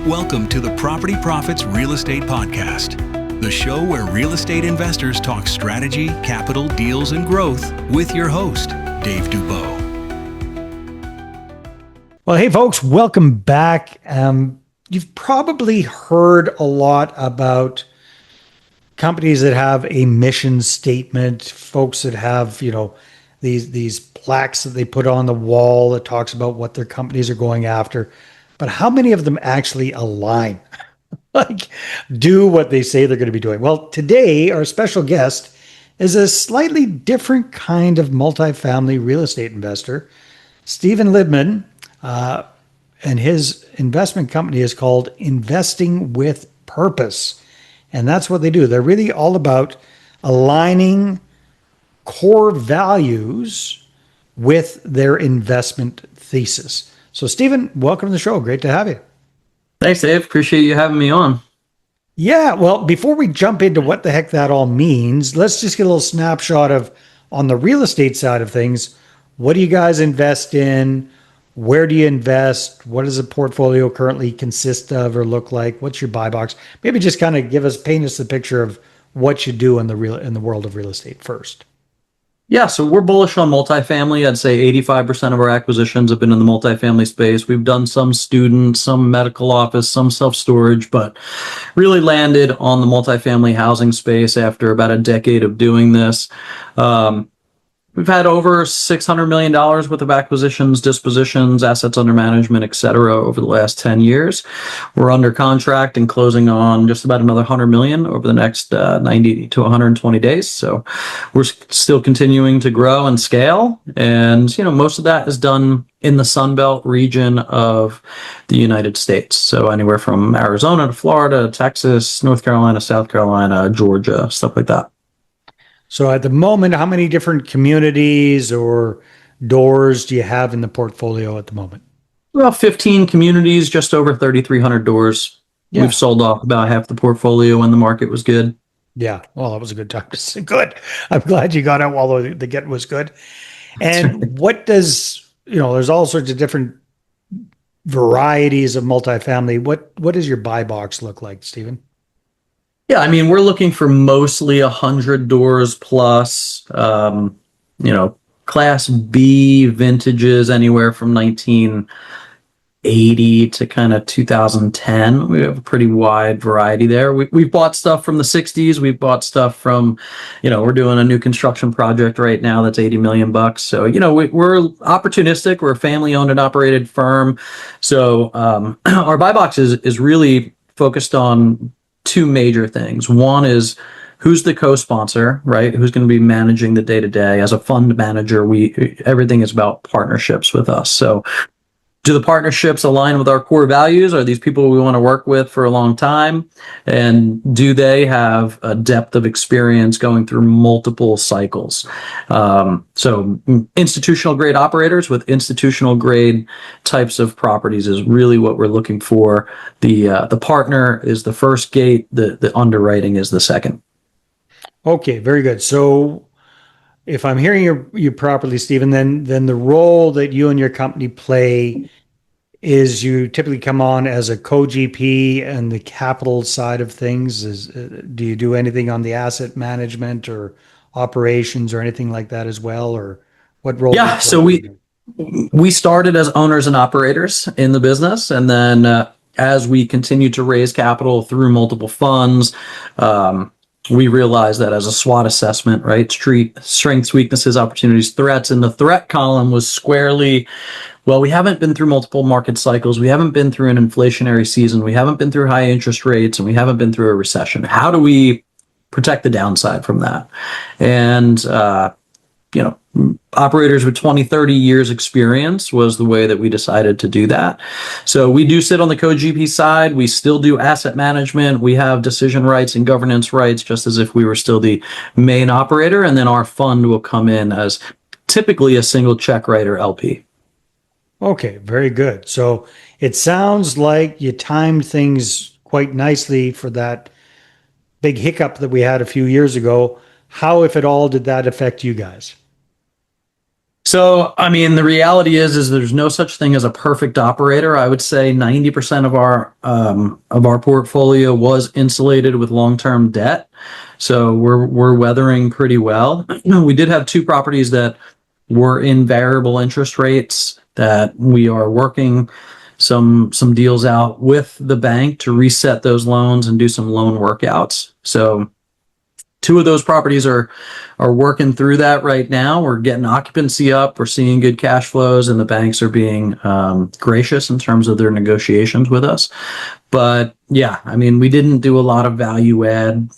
Welcome to the Property Profits Real Estate Podcast, the show where real estate investors talk strategy, capital, deals, and growth with your host, Dave Dubeau. Well, hey, folks, welcome back. You've probably heard a lot about companies that have a mission statement, folks that have, these plaques that they put on the wall that talks about what their companies are going after. But how many of them actually align, like do what they say they're going to be doing? Well, today, our special guest is a slightly different kind of multifamily real estate investor, Stephen Libman, and his investment company is called Investing with Purpose. And that's what they do. They're really all about aligning core values with their investment thesis. So, Stephen, welcome to the show. Great to have you. Thanks, Dave. Appreciate you having me on. Yeah, well, before we jump into what the heck that all means, let's just get a little snapshot of, on the real estate side of things, what do you guys invest in? Where do you invest? What does the portfolio currently consist of or look like? What's your buy box? Maybe just kind of paint us the picture of what you do in the world of real estate first. Yeah, so we're bullish on multifamily. I'd say 85% of our acquisitions have been in the multifamily space. We've done some student, some medical office, some self-storage, but really landed on the multifamily housing space after about a decade of doing this. We've had over $600 million worth of acquisitions, dispositions, assets under management, et cetera, over the last 10 years. We're under contract and closing on just about another $100 million over the next 90 to 120 days. So we're still continuing to grow and scale. And, most of that is done in the Sunbelt region of the United States. So anywhere from Arizona to Florida, Texas, North Carolina, South Carolina, Georgia, stuff like that. So at the moment, how many different communities or doors do you have in the portfolio at the moment? Well, 15 communities, just over 3,300 doors. Yeah. We've sold off about half the portfolio when the market was good. Yeah, well, that was a good time to say good. I'm glad you got out while the get was good. And what does, there's all sorts of different varieties of multifamily. What does your buy box look like, Stephen? Yeah, we're looking for mostly 100 doors plus, Class B vintages anywhere from 1980 to kind of 2010. We have a pretty wide variety there. We've bought stuff from the 60s. We've bought stuff from, we're doing a new construction project right now that's $80 million. So, we're opportunistic. We're a family-owned and operated firm. So our buy box is really focused on two major things. One is who's the co-sponsor, right? Who's going to be managing the day-to-day? As a fund manager, everything is about partnerships with us. So do the partnerships align with our core values? Are these people we want to work with for a long time? And do they have a depth of experience going through multiple cycles? So institutional grade operators with institutional grade types of properties is really what we're looking for. The partner is the first gate. The underwriting is the second. Okay, very good. So if I'm hearing you properly, Stephen, then the role that you and your company play is you typically come on as a co-GP and the capital side of things. Do you do anything on the asset management or operations or anything like that as well? Or what role? Yeah, so we started as owners and operators in the business. And then as we continue to raise capital through multiple funds, we realized that as a SWOT assessment, right? Strengths, weaknesses, opportunities, threats. And the threat column was squarely, well, we haven't been through multiple market cycles. We haven't been through an inflationary season. We haven't been through high interest rates, and we haven't been through a recession. How do we protect the downside from that? And, operators with 20, 30 years experience was the way that we decided to do that. So we do sit on the co-GP side. We still do asset management. We have decision rights and governance rights, just as if we were still the main operator. And then our fund will come in as typically a single check writer LP. Okay, very good. So it sounds like you timed things quite nicely for that big hiccup that we had a few years ago. How, if at all, did that affect you guys? So, I mean, the reality is there's no such thing as a perfect operator. I would say 90% of our portfolio was insulated with long-term debt. So we're weathering pretty well. We did have two properties that were in variable interest rates that we are working some deals out with the bank to reset those loans and do some loan workouts. So two of those properties are working through that right now. We're getting occupancy up. We're seeing good cash flows, and the banks are being gracious in terms of their negotiations with us. But yeah, I mean, we didn't do a lot of value add,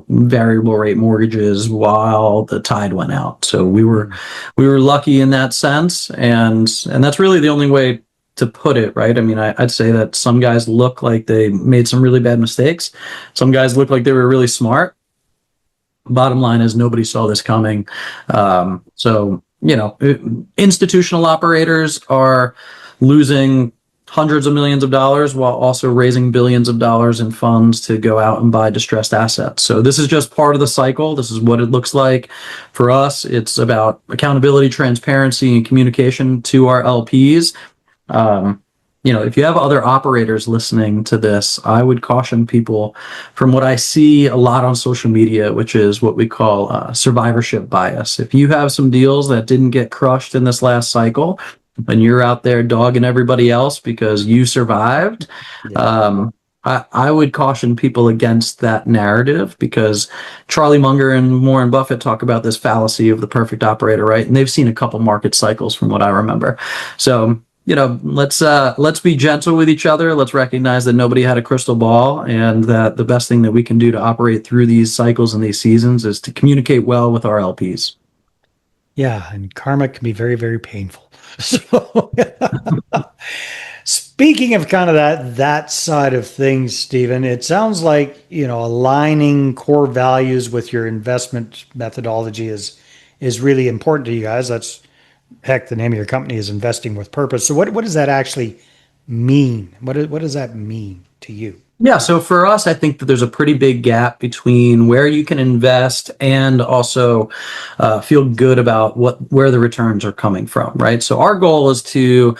variable rate mortgages while the tide went out. So we were lucky in that sense, and that's really the only way to put it, right? I mean, I'd say that some guys look like they made some really bad mistakes. Some guys look like they were really smart. Bottom line is nobody saw this coming. So, institutional operators are losing hundreds of millions of dollars while also raising billions of dollars in funds to go out and buy distressed assets. So this is just part of the cycle. This is what it looks like for us. It's about accountability, transparency, and communication to our LPs. If you have other operators listening to this, I would caution people from what I see a lot on social media, which is what we call survivorship bias. If you have some deals that didn't get crushed in this last cycle, and you're out there dogging everybody else because you survived, I would caution people against that narrative, because Charlie Munger and Warren Buffett talk about this fallacy of the perfect operator, right? And they've seen a couple market cycles from what I remember. So, let's be gentle with each other. Let's recognize that nobody had a crystal ball, and that the best thing that we can do to operate through these cycles and these seasons is to communicate well with our LPs. Yeah, and karma can be very, very painful. So, speaking of kind of that side of things, Stephen, it sounds like aligning core values with your investment methodology is really important to you guys. That's heck, the name of your company is Investing with Purpose. So what does that actually mean? What does that mean to you? Yeah, so for us, I think that there's a pretty big gap between where you can invest and also feel good about where the returns are coming from, right? So our goal is to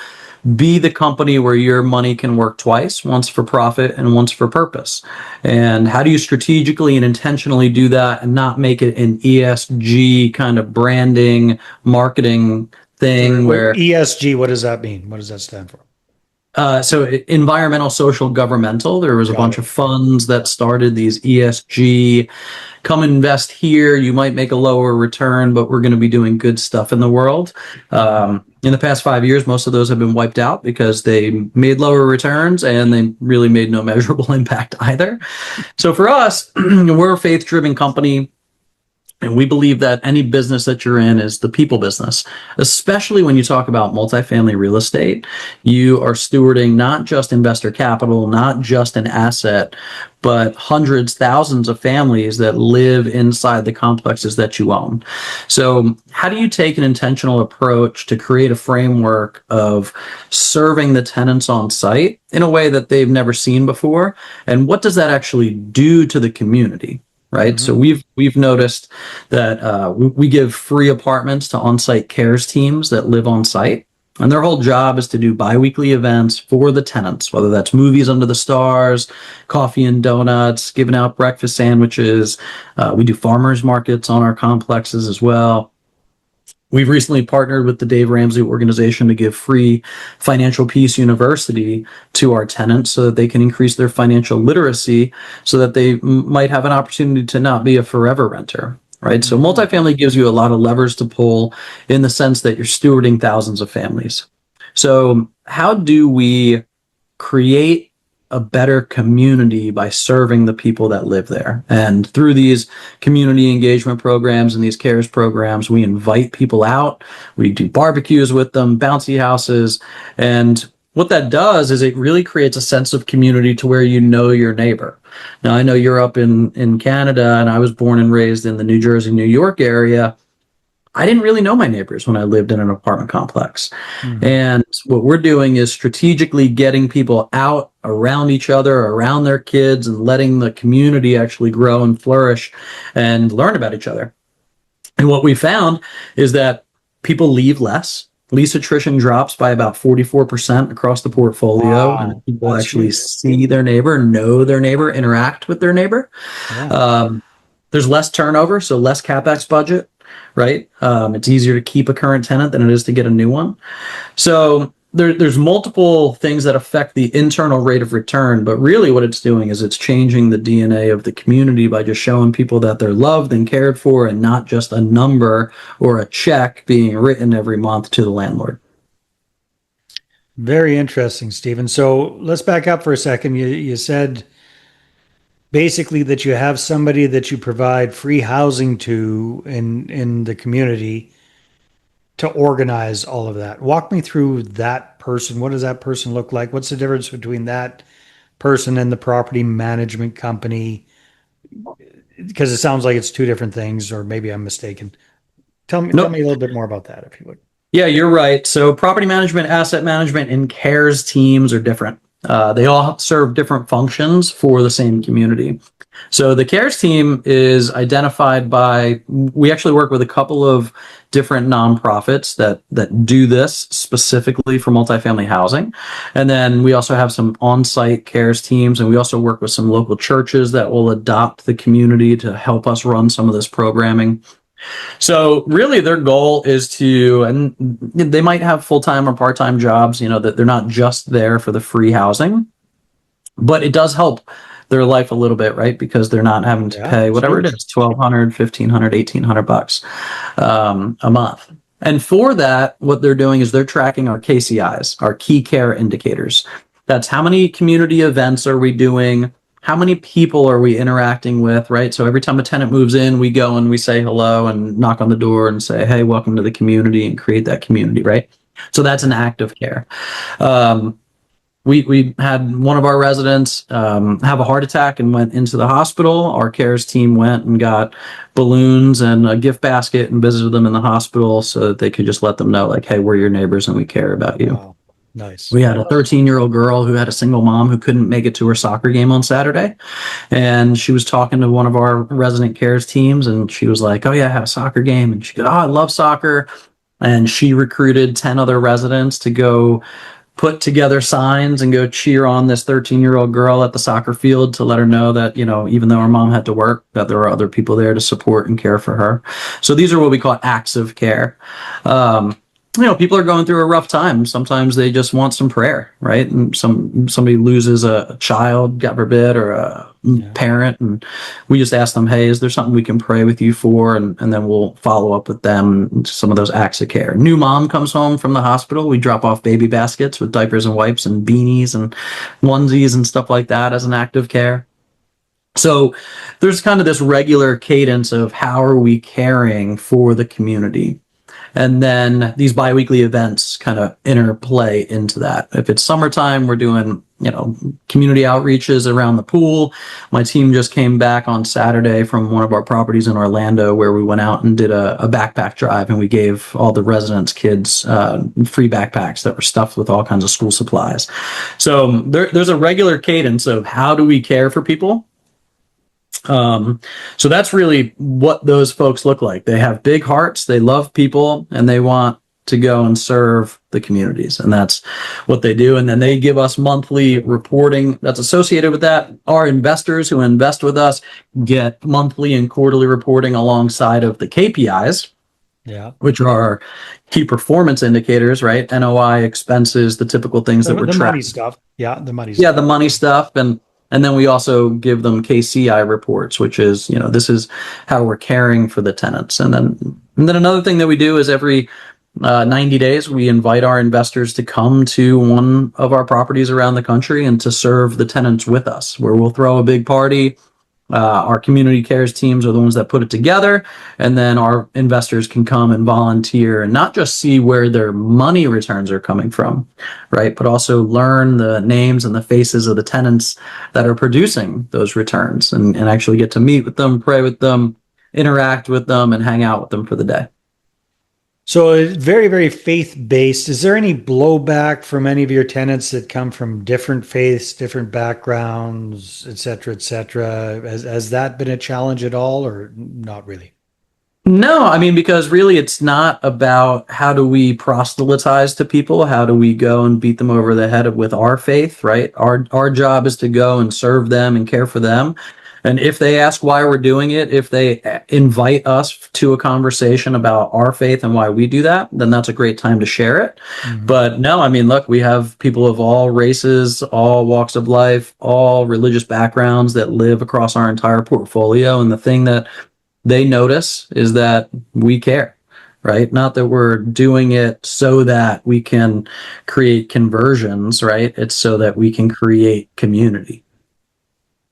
be the company where your money can work twice, once for profit and once for purpose. And how do you strategically and intentionally do that and not make it an ESG kind of branding, marketing thing where ESG, what does that mean? What does that stand for? So environmental, social, governmental. There was a bunch of funds that started these ESG. Come invest here. You might make a lower return, but we're going to be doing good stuff in the world. In the past 5 years, most of those have been wiped out because they made lower returns and they really made no measurable impact either. So for us, we're a faith-driven company. And we believe that any business that you're in is the people business, especially when you talk about multifamily real estate. You are stewarding not just investor capital, not just an asset, but hundreds, thousands of families that live inside the complexes that you own. So how do you take an intentional approach to create a framework of serving the tenants on site in a way that they've never seen before? And what does that actually do to the community? Right. Mm-hmm. So we've noticed that we give free apartments to on-site cares teams that live on site. And their whole job is to do biweekly events for the tenants, whether that's movies under the stars, coffee and donuts, giving out breakfast sandwiches. We do farmers markets on our complexes as well. We've recently partnered with the Dave Ramsey organization to give free Financial Peace University to our tenants so that they can increase their financial literacy so that they might have an opportunity to not be a forever renter, right? So multifamily gives you a lot of levers to pull in the sense that you're stewarding thousands of families. So how do we create a better community by serving the people that live there? And through these community engagement programs and these cares programs, we invite people out. We do barbecues with them, bouncy houses. And what that does is it really creates a sense of community to where you know your neighbor. Now, I know you're up in Canada, and I was born and raised in the New Jersey, New York area. I didn't really know my neighbors when I lived in an apartment complex. Mm-hmm. And what we're doing is strategically getting people out around each other, around their kids, and letting the community actually grow and flourish and learn about each other. And what we found is that people leave less. Lease attrition drops by about 44% across the portfolio, and Wow, people that's actually huge. see their neighbor, know their neighbor, interact with their neighbor. Yeah. Um, there's less turnover, so less capex budget, right? It's easier to keep a current tenant than it is to get a new one. So there's multiple things that affect the internal rate of return, but really what it's doing is it's changing the DNA of the community by just showing people that they're loved and cared for, and not just a number or a check being written every month to the landlord. Very interesting, Stephen. So let's back up for a second. You said basically that you have somebody that you provide free housing to in the community to organize all of that. Walk me through that person. What does that person look like? What's the difference between that person and the property management company? Because it sounds like it's two different things, or maybe I'm mistaken. Tell Nope. me a little bit more about that, if you would. Yeah, you're right. So property management, asset management, and cares teams are different. They all serve different functions for the same community. So the cares team is identified by, we actually work with a couple of different nonprofits that do this specifically for multifamily housing. And then we also have some on-site cares teams, and we also work with some local churches that will adopt the community to help us run some of this programming. So really their goal is to, and they might have full-time or part-time jobs, that they're not just there for the free housing, but it does help their life a little bit, right? Because they're not having to Yeah, pay it's whatever it huge. is, 1,200, 1,500, 1,800 bucks a month. And for that, what they're doing is they're tracking our KCIs, our key care indicators. That's how many community events are we doing? How many people are we interacting with, right? So every time a tenant moves in, we go and we say hello and knock on the door and say, hey, welcome to the community, and create that community, right? So that's an act of care. Um, we had one of our residents have a heart attack and went into the hospital. Our cares team went and got balloons and a gift basket and visited them in the hospital so that they could just let them know, like, hey, we're your neighbors and we care about you. Wow, nice. We had a 13-year-old girl who had a single mom who couldn't make it to her soccer game on Saturday. And she was talking to one of our resident cares teams, and she was like, oh, yeah, I have a soccer game. And she goes, oh, I love soccer. And she recruited 10 other residents to go put together signs and go cheer on this 13-year-old girl at the soccer field to let her know that, even though her mom had to work, that there were other people there to support and care for her. So these are what we call acts of care. People are going through a rough time. Sometimes they just want some prayer, right? And somebody loses a child, God forbid, or a parent, and we just ask them, hey, is there something we can pray with you for? And then we'll follow up with them, some of those acts of care. New mom comes home from the hospital, we drop off baby baskets with diapers and wipes and beanies and onesies and stuff like that as an act of care. So there's kind of this regular cadence of how are we caring for the community. And then these biweekly events kind of interplay into that. If it's summertime, we're doing, community outreaches around the pool. My team just came back on Saturday from one of our properties in Orlando where we went out and did a backpack drive, and we gave all the residents' kids free backpacks that were stuffed with all kinds of school supplies. So there's a regular cadence of how do we care for people. So that's really what those folks look like. They have big hearts, they love people, and they want to go and serve the communities. And that's what they do. And then they give us monthly reporting that's associated with that. Our investors who invest with us get monthly and quarterly reporting alongside of the KPIs. Yeah. Which are key performance indicators, right? NOI, expenses, the typical things that we're tracking. The money stuff. Yeah, the money stuff. Yeah, the money stuff. And then we also give them KCI reports, which is, this is how we're caring for the tenants. And then another thing that we do is every 90 days, we invite our investors to come to one of our properties around the country and to serve the tenants with us, where we'll throw a big party. Our community cares teams are the ones that put it together, and then our investors can come and volunteer and not just see where their money returns are coming from, right? But also learn the names and the faces of the tenants that are producing those returns, and actually get to meet with them, pray with them, interact with them, and hang out with them for the day. So it's very, very faith-based. Is there any blowback from any of your tenants that come from different faiths, different backgrounds, et cetera, et cetera? Has that been a challenge at all, or not really? No, I mean, because really it's not about how do we proselytize to people, how do we go and beat them over the head with our faith, right? Our job is to go and serve them and care for them. And if they ask why we're doing it, if they invite us to a conversation about our faith and why we do that, then that's a great time to share it. But no, I mean, look, we have people of all races, all walks of life, all religious backgrounds that live across our entire portfolio. And the thing that they notice is that we care, right? Not that we're doing it so that we can create conversions, right? It's so that we can create community.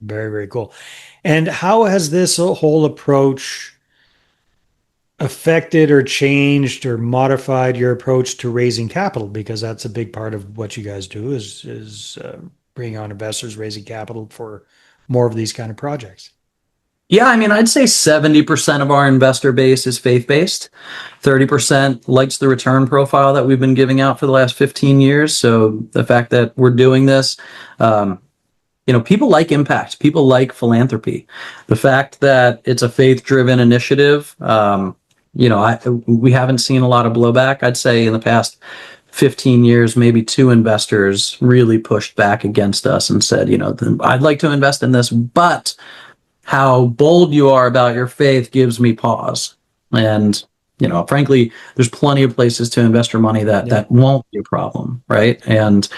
Very, very cool. And how has this whole approach affected or changed or modified your approach to raising capital? Because that's a big part of what you guys do is bringing on investors, raising capital for more of these kind of projects. Yeah, I mean, I'd say 70% of our investor base is faith-based. 30% likes the return profile that we've been giving out for the last 15 years. So the fact that we're doing this, people like impact. People like philanthropy. The fact that it's a faith-driven initiative, we haven't seen a lot of blowback. I'd say in the past 15 years, maybe 2 investors really pushed back against us and said, I'd like to invest in this, but how bold you are about your faith gives me pause. And, frankly, there's plenty of places to invest your money that won't be a problem, right? And,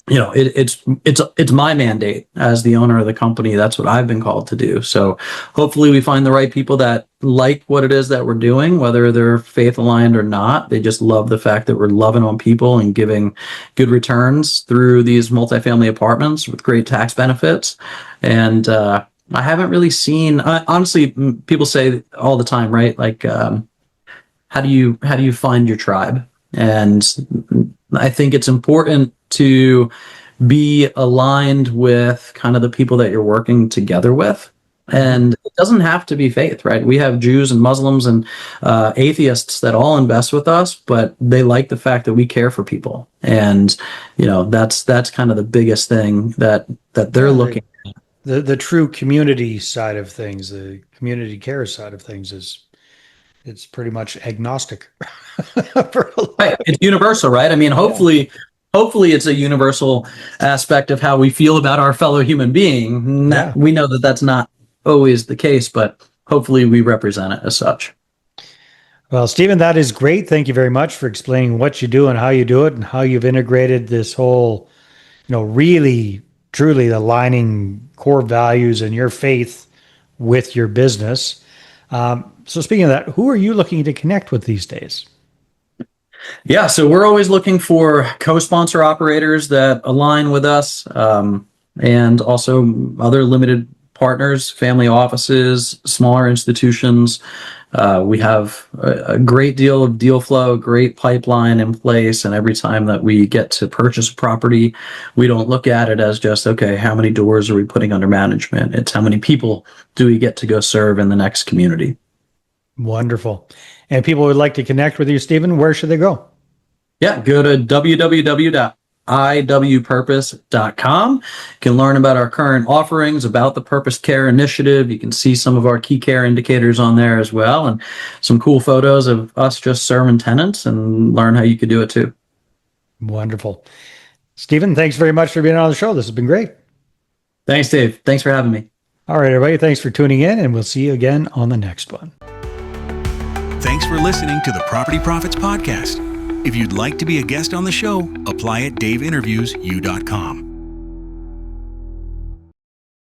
it's my mandate as the owner of the company. That's what I've been called to do. So hopefully we find the right people that like what it is that we're doing, whether they're faith aligned or not. They just love the fact that we're loving on people and giving good returns through these multifamily apartments with great tax benefits. And I haven't really seen, honestly, people say all the time, right? Like, how do you find your tribe? And I think it's important to be aligned with kind of the people that you're working together with. And it doesn't have to be faith, right? We have Jews and Muslims and atheists that all invest with us, but they like the fact that we care for people. And, that's kind of the biggest thing that they're looking at. The true community side of things, the community care side of things it's pretty much agnostic. Right. It's universal, right? I mean, hopefully it's a universal aspect of how we feel about our fellow human being. Yeah. We know that that's not always the case, but hopefully we represent it as such. Well, Stephen, that is great. Thank you very much for explaining what you do and how you do it and how you've integrated this whole, really, truly aligning core values and your faith with your business. So speaking of that, who are you looking to connect with these days? Yeah, so we're always looking for co-sponsor operators that align with us, and also other limited partners, family offices, smaller institutions. We have a great deal of deal flow, great pipeline in place, and every time that we get to purchase a property, we don't look at it as just, okay, how many doors are we putting under management? It's how many people do we get to go serve in the next community. Wonderful. And people would like to connect with you, Stephen, where should they go? Yeah, go to www.iwpurpose.com. You can learn about our current offerings, about the Purpose Care Initiative. You can see some of our key care indicators on there as well, and some cool photos of us just serving tenants, and learn how you could do it too. Wonderful. Stephen, thanks very much for being on the show. This has been great. Thanks, Dave. Thanks for having me. All right, everybody. Thanks for tuning in, and we'll see you again on the next one. Thanks for listening to the Property Profits Podcast. If you'd like to be a guest on the show, apply at daveinterviews.com.